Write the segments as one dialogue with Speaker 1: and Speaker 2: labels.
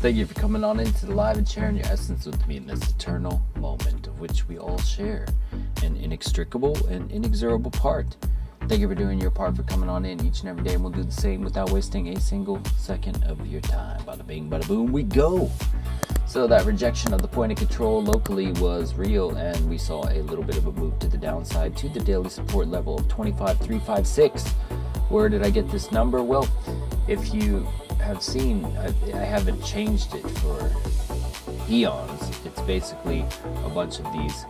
Speaker 1: Thank you for coming on into the live and sharing your essence with me in this eternal moment of which we all share an inextricable and inexorable part. Thank you for doing your part, for coming on in each and every day, and we'll do the same without wasting a single second of your time. Bada bing, bada boom, we go. So that rejection of the point of control locally was real, and we saw a little bit of a move to the downside to the daily support level of 25,356. Where did I get this number? Well, if you have seen, I haven't changed it for eons. It's basically a bunch of these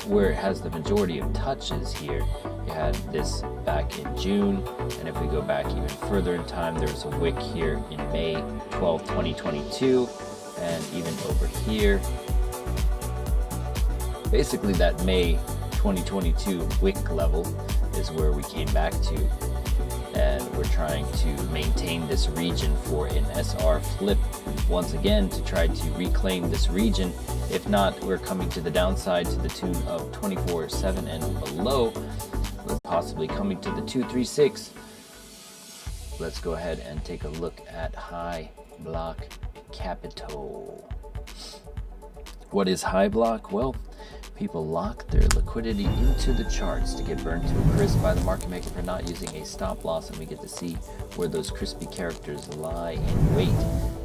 Speaker 1: where it has the majority of touches here. You had this back in June, and if we go back even further in time, there was a wick here in May 12, 2022, and even over here. Basically that May 2022 wick level is where we came back to, and we're trying to maintain this region for an SR flip once again to try to reclaim this region. If not, we're coming to the downside to the tune of 24.7 and below, possibly coming to the 236. Let's go ahead and take a look at high block capital. What is high block? Well, people lock their liquidity into the charts to get burned to a crisp by the market maker for not using a stop loss, and we get to see where those crispy characters lie in wait.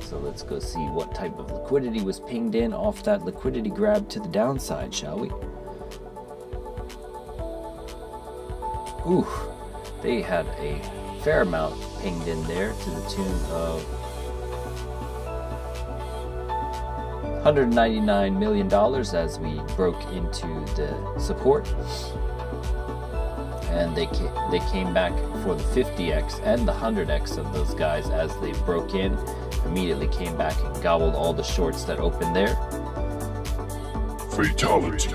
Speaker 1: So let's go see what type of liquidity was pinged in off that liquidity grab to the downside, shall we? Ooh, they had a fair amount pinged in there to the tune of $199 million as we broke into the support, and they came back for the 50x and the 100x of those guys as they broke in, immediately came back and gobbled all the shorts that opened there.
Speaker 2: Fatality.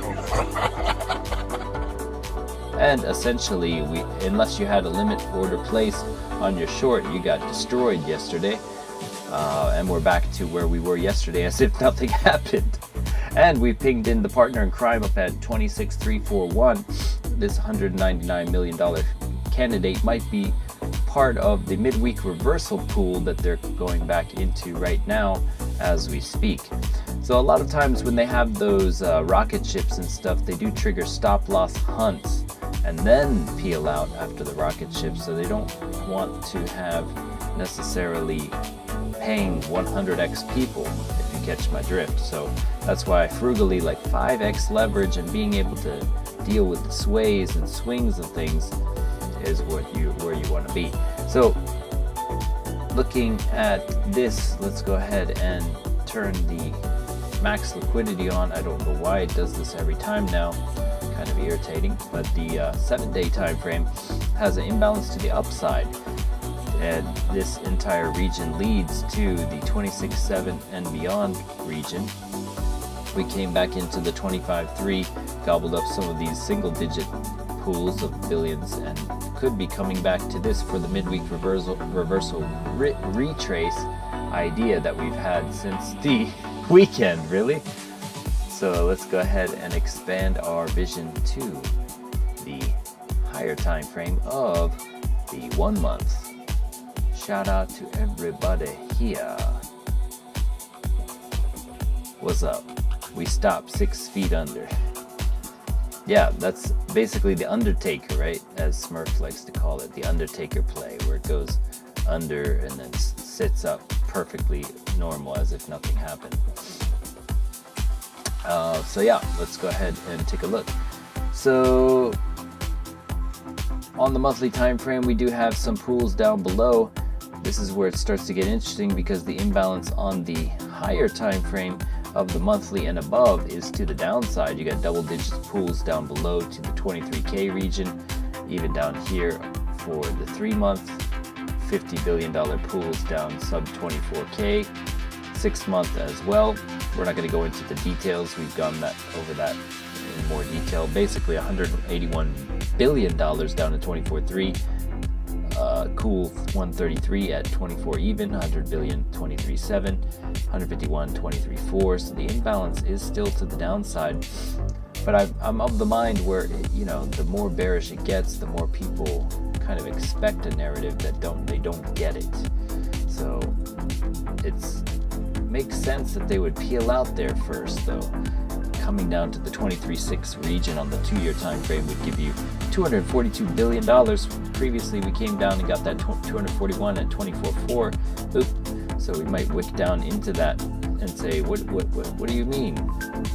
Speaker 1: And essentially, unless you had a limit order placed on your short, you got destroyed yesterday. And we're back to where we were yesterday as if nothing happened. And we pinged in the partner in crime up at 26,341. This $199 million candidate might be part of the midweek reversal pool that they're going back into right now as we speak. So a lot of times when they have those rocket ships and stuff, they do trigger stop loss hunts and then peel out after the rocket ship. So they don't want to have necessarily paying 100x people, if you catch my drift. So that's why frugally, like 5x leverage and being able to deal with the sways and swings of things is where you want to be. So looking at this, let's go ahead and turn the max liquidity on. I don't know why it does this every time now, kind of irritating, but the 7-day time frame has an imbalance to the upside, and this entire region leads to the 26.7 and beyond region. We came back into the 25.3, gobbled up some of these single digit pools of billions, and could be coming back to this for the midweek reversal retrace idea that we've had since the weekend, really. So let's go ahead and expand our vision to the higher time frame of the 1 month. Shout out to everybody here. What's up? We stopped 6 feet under. Yeah, that's basically the Undertaker, right? As Smurf likes to call it, the Undertaker play, where it goes under and then sits up perfectly normal as if nothing happened. So yeah, let's go ahead and take a look. So on the monthly time frame, we do have some pools down below. This is where it starts to get interesting because the imbalance on the higher time frame of the monthly and above is to the downside. You got double digit pools down below to the 23k region, even down here for the 3 month, $50 billion pools down sub 24k, 6 month as well. We're not going to go into the details. We've gone over that in more detail. Basically $181 billion down to 24.3. Cool 133 at 24 even, 100 billion 23.7, 151 23.4. So the imbalance is still to the downside, but I'm of the mind where the more bearish it gets, the more people kind of expect a narrative that they don't get it. So it's makes sense that they would peel out there first, though. Coming down to the 23.6 region on the 2-year time frame would give you $242 billion. Previously, we came down and got that 241 at 24.4. Oop. So we might wick down into that and say, what do you mean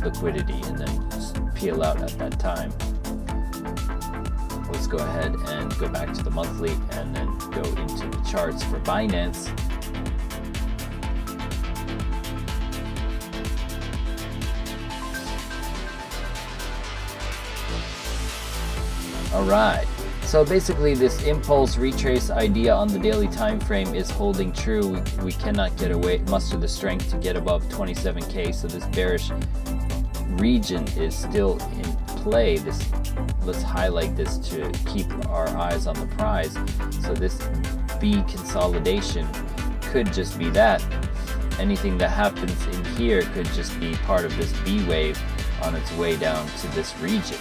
Speaker 1: liquidity? And then peel out at that time. Let's go ahead and go back to the monthly and then go into the charts for Binance. All right. So basically, this impulse retrace idea on the daily time frame is holding true. We cannot get away, muster the strength to get above 27K. So this bearish region is still in play. Let's highlight this to keep our eyes on the prize. So this B consolidation could just be that. Anything that happens in here could just be part of this B wave on its way down to this region.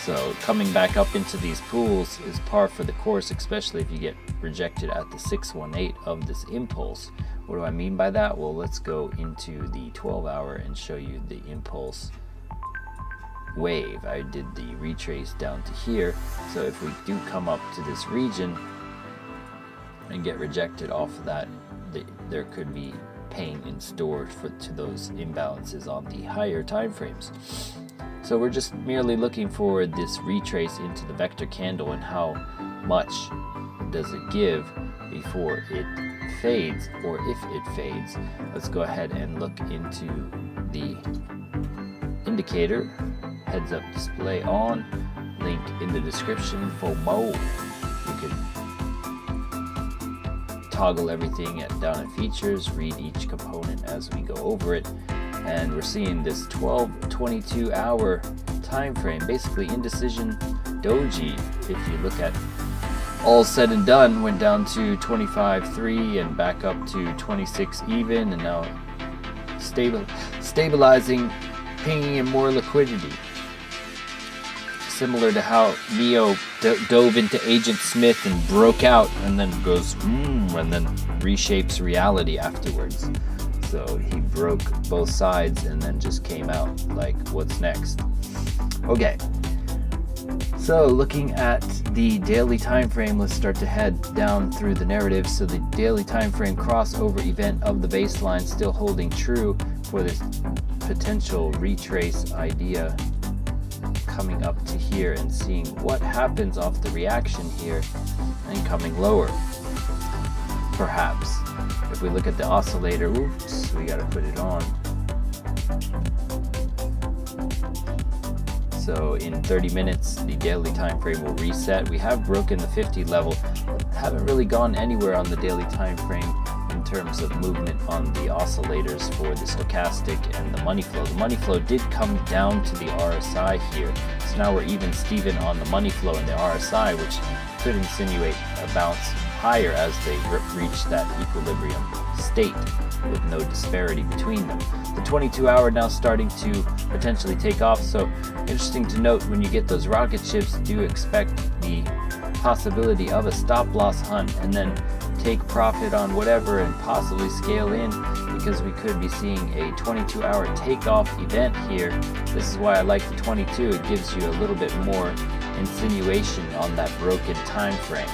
Speaker 1: So coming back up into these pools is par for the course, especially if you get rejected at the 618 of this impulse. What do I mean by that? Well, let's go into the 12-hour and show you the impulse wave. I did the retrace down to here. So if we do come up to this region and get rejected off of that, there could be pain in store to those imbalances on the higher time frames. So we're just merely looking for this retrace into the vector candle and how much does it give before it fades, or if it fades. Let's go ahead and look into the indicator. Heads up display on, link in the description for more. You can toggle everything down at features, read each component as we go over it. And we're seeing this 22 hour time frame, basically indecision doji. If you look at all said and done, went down to 25.3 and back up to 26 even, and now stabilizing, pinging in more liquidity. Similar to how Neo dove into Agent Smith and broke out and then goes and then reshapes reality afterwards. So he broke both sides and then just came out like, what's next? Okay. So looking at the daily time frame, let's start to head down through the narrative. So the daily time frame crossover event of the baseline still holding true for this potential retrace idea, coming up to here and seeing what happens off the reaction here and coming lower. Perhaps. If we look at the oscillator, oops, we gotta put it on. So in 30 minutes, the daily time frame will reset. We have broken the 50 level, haven't really gone anywhere on the daily time frame in terms of movement on the oscillators for the stochastic and the money flow. The money flow did come down to the RSI here. So now we're even Steven on the money flow and the RSI, which could insinuate a bounce higher as they reach that equilibrium state with no disparity between them. The 22-hour now starting to potentially take off. So interesting to note, when you get those rocket ships, do expect the possibility of a stop loss hunt and then take profit on whatever and possibly scale in, because we could be seeing a 22-hour takeoff event here. This is why I like the 22. It gives you a little bit more insinuation on that broken time frame.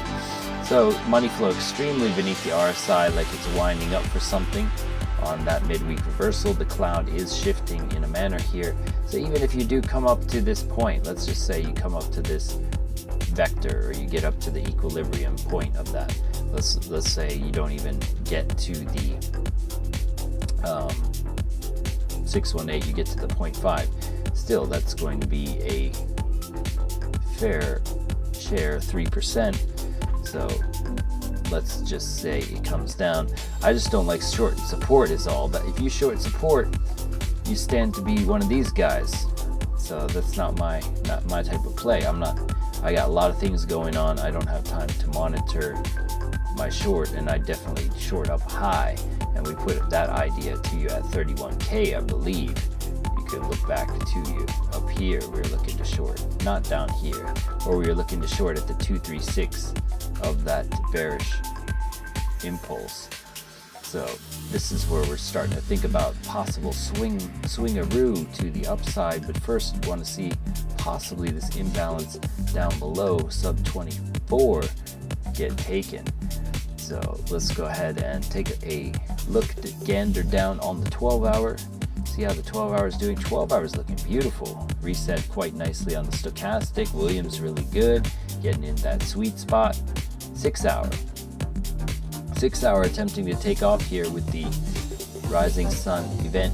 Speaker 1: So money flow extremely beneath the RSI, like it's winding up for something on that midweek reversal. The cloud is shifting in a manner here. So even if you do come up to this point, let's just say you come up to this vector, or you get up to the equilibrium point of that. Let's say you don't even get to the 618, you get to the 0.5. Still, that's going to be a fair share, 3%. So let's just say it comes down. I just don't like short support is all, but if you short support, you stand to be one of these guys. So that's not my type of play. I got a lot of things going on. I don't have time to monitor my short, and I definitely short up high. And we put that idea to you at 31K, I believe. You could look back to you up here. We were looking to short, not down here, or we were looking to short at the 236 of that bearish impulse. So this is where we're starting to think about possible swingaroo to the upside, but first we want to see possibly this imbalance down below sub 24 get taken. So let's go ahead and take a look, gander down on the 12-hour. See how the 12-hour is doing. 12-hour is looking beautiful. Reset quite nicely on the stochastic. Williams really good, getting in that sweet spot. 6-hour. 6-hour attempting to take off here with the rising sun event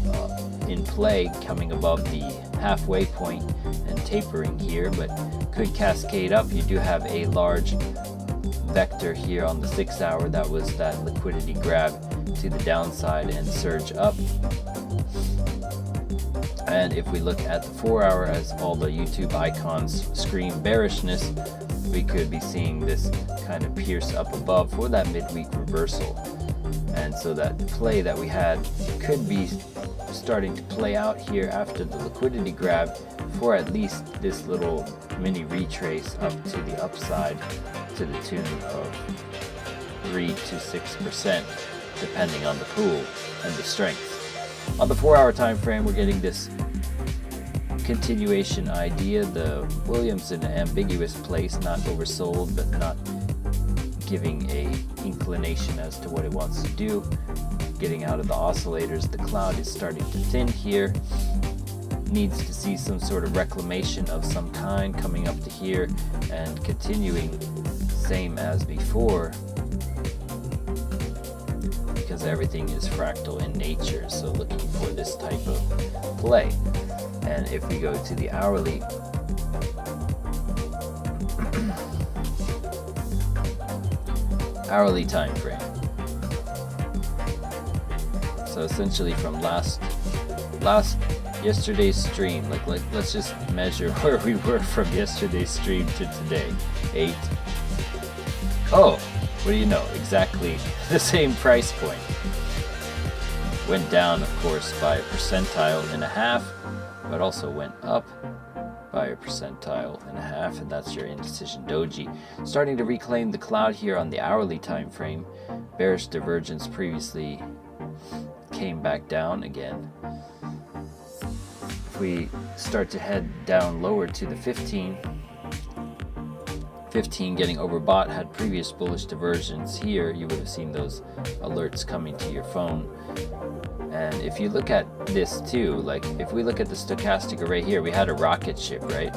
Speaker 1: in play, coming above the halfway point and tapering here, but could cascade up. You do have a large vector here on the 6-hour. That was that liquidity grab to the downside and surge up. And if we look at the 4-hour, as all the YouTube icons scream bearishness, we could be seeing this kind of pierce up above for that midweek reversal. And so that play that we had could be starting to play out here after the liquidity grab for at least this little mini retrace up to the upside to the tune of 3 to 6%, depending on the pool and the strength. On the 4-hour time frame, we're getting this continuation idea. The Williams in an ambiguous place, not oversold, but not giving a inclination as to what it wants to do. Getting out of the oscillators, the cloud is starting to thin here. Needs to see some sort of reclamation of some kind coming up to here and continuing same as before, because everything is fractal in nature. So looking for this type of play. And if we go to the hourly, hourly time frame. So essentially from yesterday's stream, let's just measure where we were from yesterday's stream to today. 8. Oh, what do you know? Exactly the same price point. Went down, of course, by a percentile and a half, but also went up by a percentile and a half, and that's your indecision doji. Starting to reclaim the cloud here on the hourly time frame. Bearish divergence previously came back down again. If we start to head down lower to the 15 getting overbought, had previous bullish diversions here, you would have seen those alerts coming to your phone. And if you look at this too, like if we look at the stochastic array here, we had a rocket ship, right?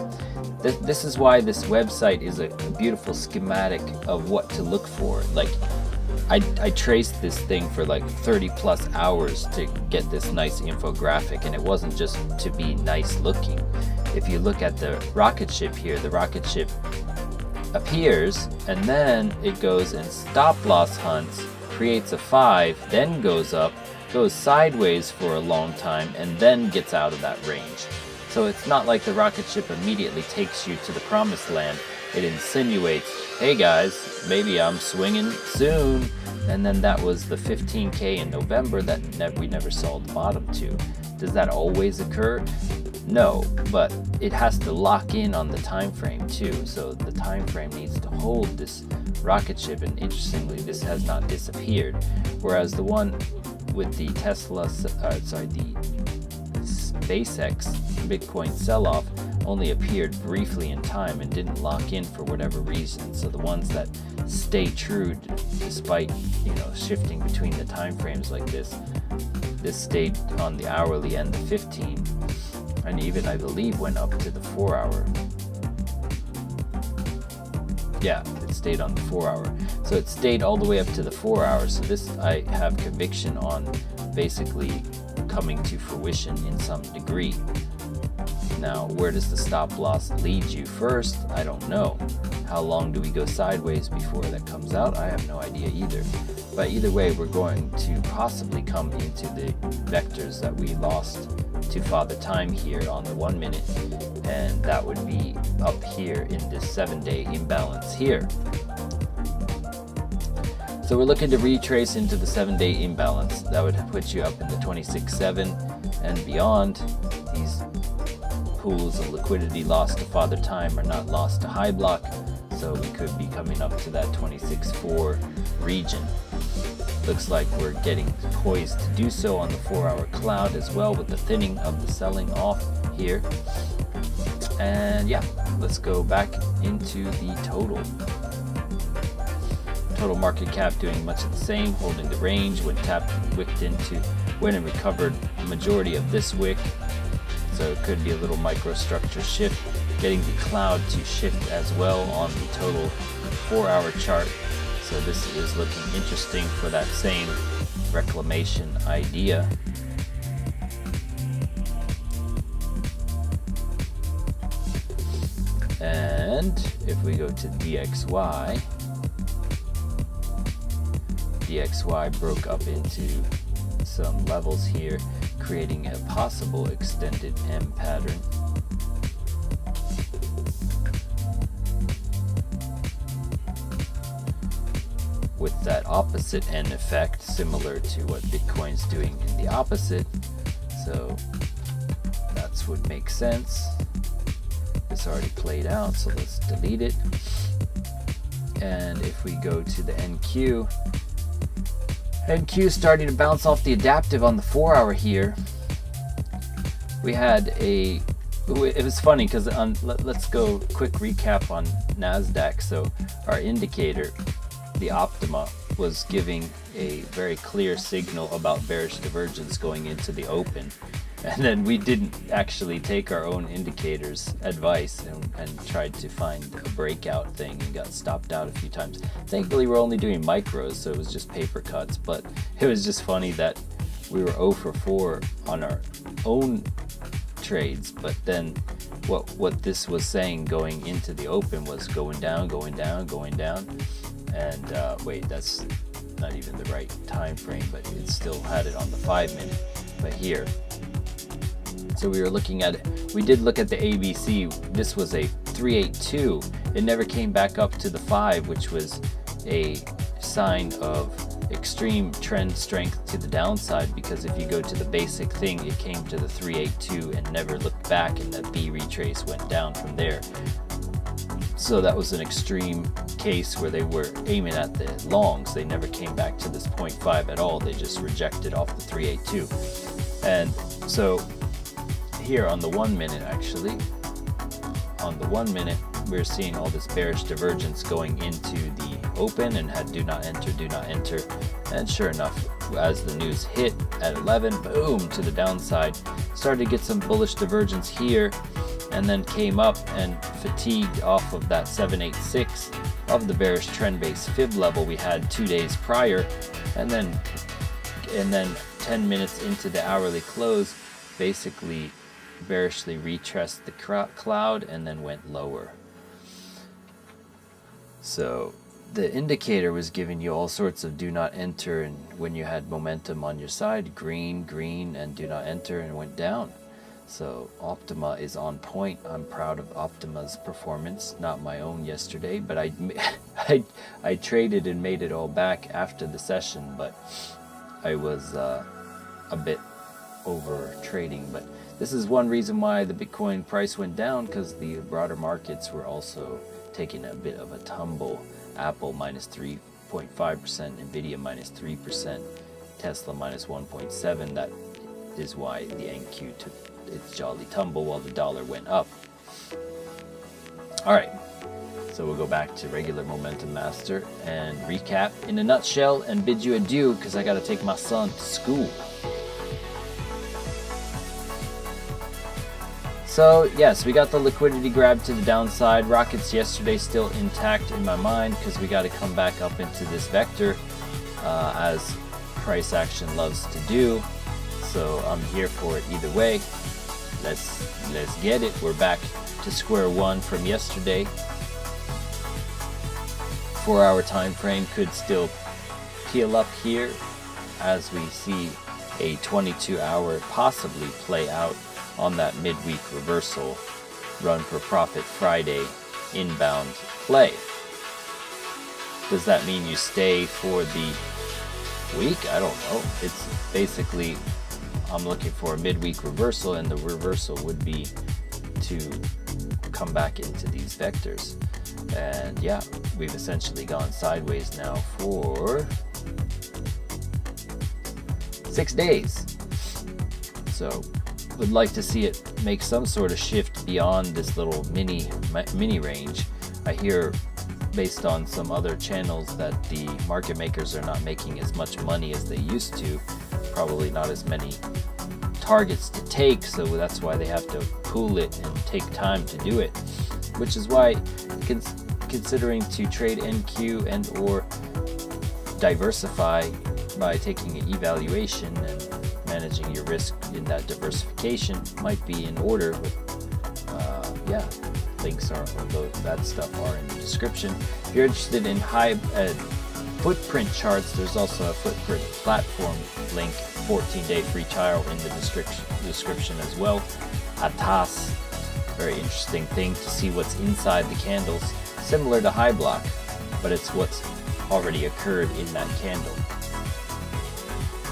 Speaker 1: This is why this website is a beautiful schematic of what to look for. Like I traced this thing for like 30 plus hours to get this nice infographic, and it wasn't just to be nice looking. If you look at the rocket ship here, the rocket ship appears and then it goes and stop loss hunts, creates a 5, then goes up, goes sideways for a long time, and then gets out of that range. So it's not like the rocket ship immediately takes you to the promised land. It insinuates, hey guys, maybe I'm swinging soon. And then that was the 15K in November that we never saw the bottom to. Does that always occur? No, but it has to lock in on the time frame too. So the time frame needs to hold this rocket ship, and interestingly, this has not disappeared. Whereas the one with the the SpaceX Bitcoin sell-off only appeared briefly in time and didn't lock in for whatever reason. So the ones that stay true despite, shifting between the time frames like this stayed on the hourly and the 15, and even I believe went up to the 4-hour. Yeah, it stayed on the 4-hour. So it stayed all the way up to the 4-hour. So this I have conviction on basically coming to fruition in some degree. Now, where does the stop loss lead you first? I don't know. How long do we go sideways before that comes out? I have no idea either. But either way, we're going to possibly come into the vectors that we lost to Father Time here on the 1 minute. And that would be up here in this 7-day imbalance here. So we're looking to retrace into the 7-day imbalance. That would put you up in the 26.7 and beyond. These pools of liquidity lost to Father Time are not lost to high block, so we could be coming up to that 26.4 region. Looks like we're getting poised to do so on the 4-hour cloud as well, with the thinning of the selling off here. And yeah, let's go back into the total. Total market cap doing much of the same, holding the range when tapped, wicked into, went and recovered the majority of this wick. So it could be a little microstructure shift, getting the cloud to shift as well on the total 4-hour chart. So this is looking interesting for that same reclamation idea. And if we go to DXY, DXY broke up into some levels here, creating a possible extended M pattern. With that opposite N effect, similar to what Bitcoin's doing in the opposite. So that's what makes sense. This already played out, so let's delete it. And if we go to the NQ, NQ starting to bounce off the adaptive on the 4-hour here. We had it was funny because let's go quick recap on NASDAQ. So our indicator, the Optima, was giving a very clear signal about bearish divergence going into the open. And then we didn't actually take our own indicators advice and tried to find a breakout thing and got stopped out a few times. Thankfully, we're only doing micros, so it was just paper cuts. But it was just funny that we were 0 for 4 on our own trades. But then what this was saying going into the open was going down, going down, going down. And wait, that's not even the right time frame, but it still had it on the 5-minute. But here, so we were looking at it. We did look at the ABC. This was a 382. It never came back up to the 5, which was a sign of extreme trend strength to the downside, because if you go to the basic thing, it came to the 382 and never looked back, and the B retrace went down from there. So that was an extreme case where they were aiming at the longs. They never came back to this 0.5 at all. They just rejected off the 382. And so here on the 1 minute, actually, on the 1 minute, we're seeing all this bearish divergence going into the open and had do not enter. And sure enough, as the news hit at 11, boom, to the downside, started to get some bullish divergence here, and then came up and fatigued off of that 786 of the bearish trend base fib level we had 2 days prior, and then 10 minutes into the hourly close, basically bearishly retraced the cloud and then went lower. So the indicator was giving you all sorts of do not enter, and when you had momentum on your side, green, and do not enter, and went down. So Optima is on point. I'm proud of Optima's performance, not my own yesterday, but I traded and made it all back after the session, but I was a bit over trading. But this is one reason why the Bitcoin price went down, because the broader markets were also taking a bit of a tumble. Apple minus 3.5%, Nvidia minus 3%, Tesla minus 1.7%. That is why the NQ took its jolly tumble while the dollar went up. All right, so we'll go back to regular Momentum Master and recap in a nutshell and bid you adieu, because I got to take my son to school. So yes, we got the liquidity grab to the downside. Rockets yesterday still intact in my mind, because we got to come back up into this vector as price action loves to do. So I'm here for it either way. Let's get it. We're back to square one from yesterday. 4-hour time frame could still peel up here as we see a 22-hour possibly play out on that midweek reversal run for profit Friday inbound play. Does that mean you stay for the week? I don't know. It's basically, I'm looking for a midweek reversal, and the reversal would be to come back into these vectors. And yeah, we've essentially gone sideways now for 6 days. So would like to see it make some sort of shift beyond this little mini range. I hear based on some other channels that the market makers are not making as much money as they used to, probably not as many targets to take, so that's why they have to pool it and take time to do it, which is why considering to trade NQ and or diversify by taking an evaluation and managing your risk in that diversification might be in order. Yeah, links are, although that stuff are in the description. If you're interested in high footprint charts, there's also a footprint platform link, 14-day free trial in the description as well. ATAS, very interesting thing to see what's inside the candles, similar to high block, but it's what's already occurred in that candle.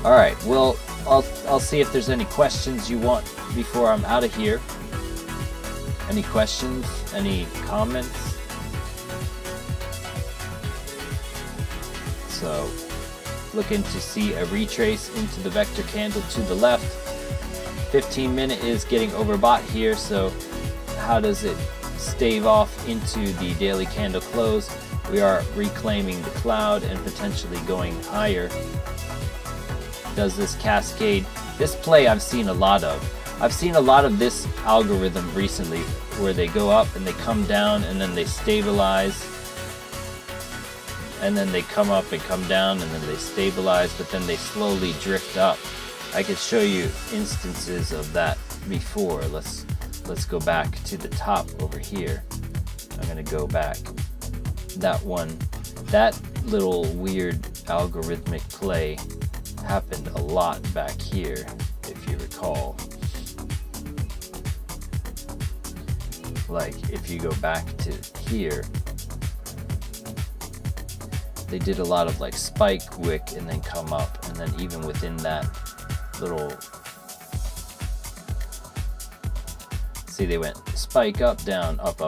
Speaker 1: All right, well, I'll see if there's any questions you want before I'm out of here. Any questions? Any comments? So, looking to see a retrace into the vector candle to the left. 15-minute is getting overbought here, so how does it stave off into the daily candle close? We are reclaiming the cloud and potentially going higher. Does this cascade? This play I've seen a lot of. I've seen a lot of this algorithm recently where they go up and they come down and then they stabilize, and then they come up and come down and then they stabilize, but then they slowly drift up. I could show you instances of that before. Let's go back to the top over here. I'm gonna go back. That one, that little weird algorithmic play happened a lot back here, if you recall. Like if you go back to here, they did a lot of like spike, wick, and then come up, and then even within that little, see, they went spike up, down, up,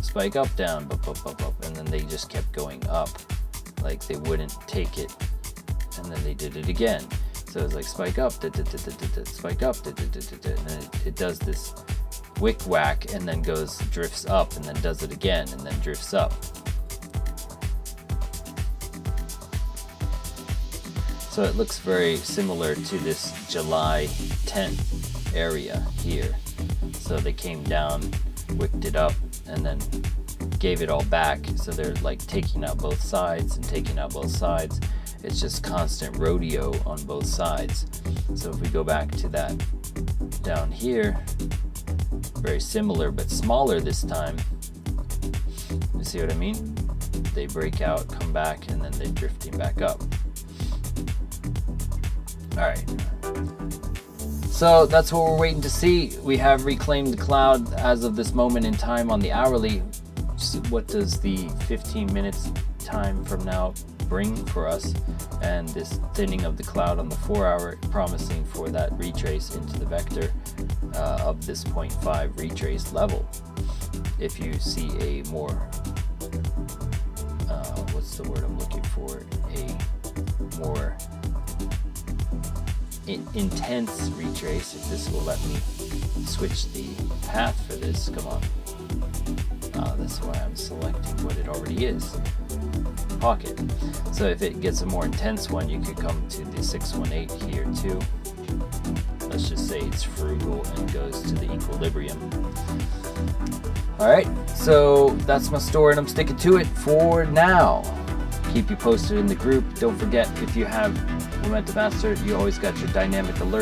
Speaker 1: spike up, down, up, and then they just kept going up, like they wouldn't take it, and then they did it again. So it's like spike up, spike up, and then it does this wick whack, and then drifts up, and then does it again, and then drifts up. So it looks very similar to this July 10th area here. So they came down, wicked it up, and then gave it all back. So they're like taking out both sides and taking out both sides. It's just constant rodeo on both sides. So if we go back to that down here, very similar but smaller this time. You see what I mean? They break out, come back, and then they're drifting back up. Alright, so that's what we're waiting to see. We have reclaimed the cloud as of this moment in time on the hourly. What does the 15 minutes time from now bring for us? And this thinning of the cloud on the 4-hour promising for that retrace into the vector of this 0.5 retrace level. If you see a more, what's the word I'm looking for? A more intense retrace, if this will let me switch the path for this. Come on. That's why I'm selecting what it already is. Pocket. So if it gets a more intense one, you could come to the 618 here too. Let's just say it's frugal and goes to the equilibrium. Alright, so that's my story and I'm sticking to it for now. Keep you posted in the group. Don't forget, if you have Momentum Master, you always got your dynamic alert.